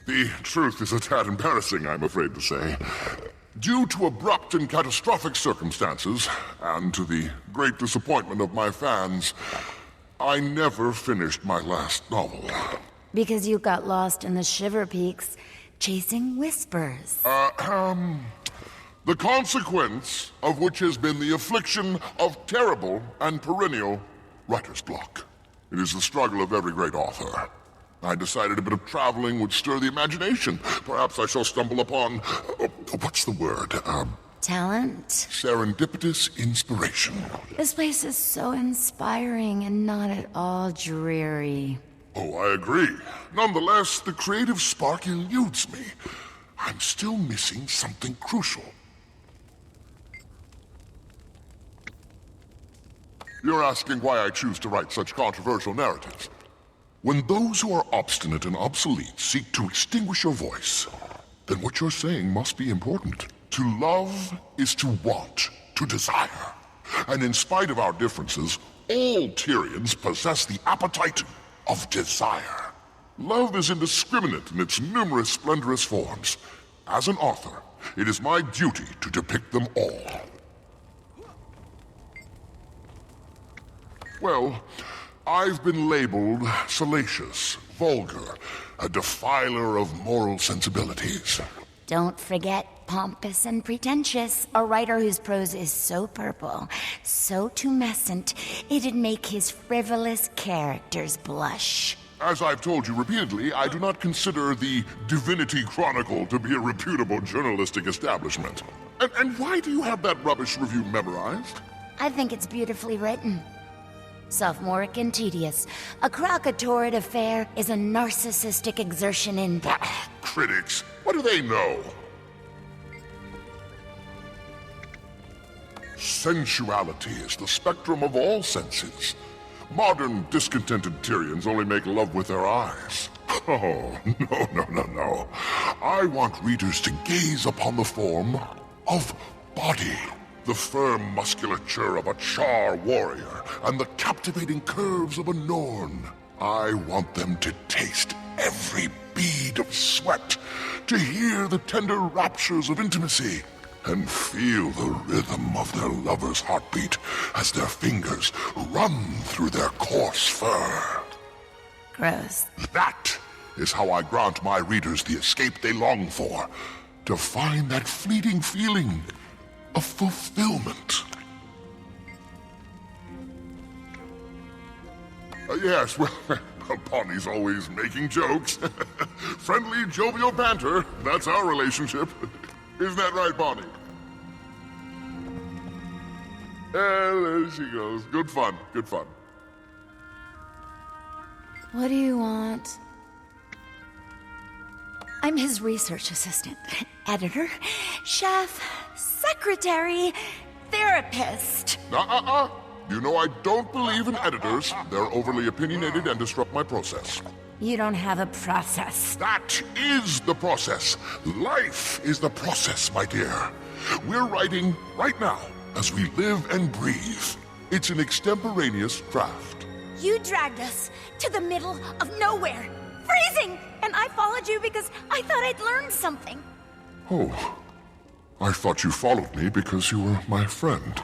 The truth is a tad embarrassing, I'm afraid to say. Due to abrupt and catastrophic circumstances, and to the great disappointment of my fans, I never finished my last novel. Because you got lost in the Shiver Peaks, chasing whispers. The consequence of which has been the affliction of terrible and perennial writer's block. It is the struggle of every great author. I decided a bit of traveling would stir the imagination. Perhaps I shall stumble upon... what's the word? Talent? Serendipitous inspiration. This place is so inspiring and not at all dreary. Oh, I agree. Nonetheless, the creative spark eludes me. I'm still missing something crucial. You're asking why I choose to write such controversial narratives. When those who are obstinate and obsolete seek to extinguish your voice, then what you're saying must be important. To love is to want, to desire. And in spite of our differences, all Tyrians possess the appetite of desire. Love is indiscriminate in its numerous splendorous forms. As an author, it is my duty to depict them all. Well, I've been labeled salacious, vulgar, a defiler of moral sensibilities. Don't forget pompous and pretentious. A writer whose prose is so purple, so tumescent, it'd make his frivolous characters blush. As I've told you repeatedly, I do not consider the Divinity Chronicle to be a reputable journalistic establishment. And why do you have that rubbish review memorized? I think it's beautifully written. Sophomoric and tedious. A crocatorid affair is a narcissistic exertion in... Critics, what do they know? Sensuality is the spectrum of all senses. Modern, discontented Tyrians only make love with their eyes. Oh, no. I want readers to gaze upon the form of body. The firm musculature of a Char warrior, and the captivating curves of a Norn. I want them to taste every bead of sweat, to hear the tender raptures of intimacy, and feel the rhythm of their lover's heartbeat as their fingers run through their coarse fur. Gross. That is how I grant my readers the escape they long for, to find that fleeting feeling of fulfillment. Yes, well, Bonnie's always making jokes. Friendly, jovial banter, that's our relationship. Isn't that right, Bonnie? There she goes. Good fun, good fun. What do you want? I'm his research assistant, editor, chef, secretary, therapist. You know I don't believe in editors. They're overly opinionated and disrupt my process. You don't have a process. That is the process. Life is the process, my dear. We're writing right now, as we live and breathe. It's an extemporaneous craft. You dragged us to the middle of nowhere, freezing, and I followed you because I thought I'd learned something. Oh, I thought you followed me because you were my friend.